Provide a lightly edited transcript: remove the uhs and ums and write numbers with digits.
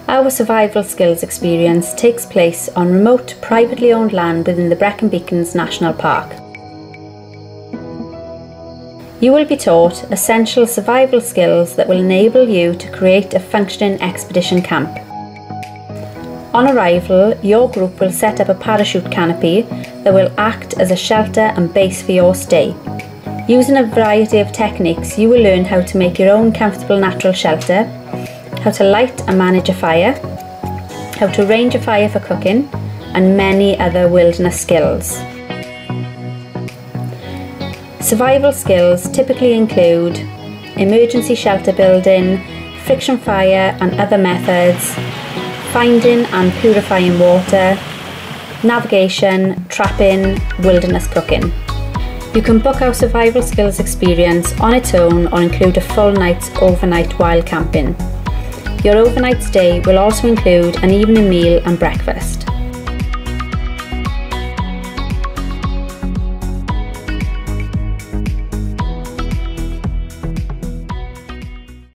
Our survival skills experience takes place on remote, privately owned land within the Brecon Beacons National Park. You will be taught essential survival skills that will enable you to create a functioning expedition camp. On arrival, your group will set up a parachute canopy that will act as a shelter and base for your stay. Using a variety of techniques, you will learn how to make your own comfortable natural shelter, how to light and manage a fire, how to arrange a fire for cooking, and many other wilderness skills. Survival skills typically include emergency shelter building, friction fire and other methods, finding and purifying water, navigation, trapping, wilderness cooking. You can book our survival skills experience on its own or include a full night's overnight wild camping. Your overnight stay will also include an evening meal and breakfast.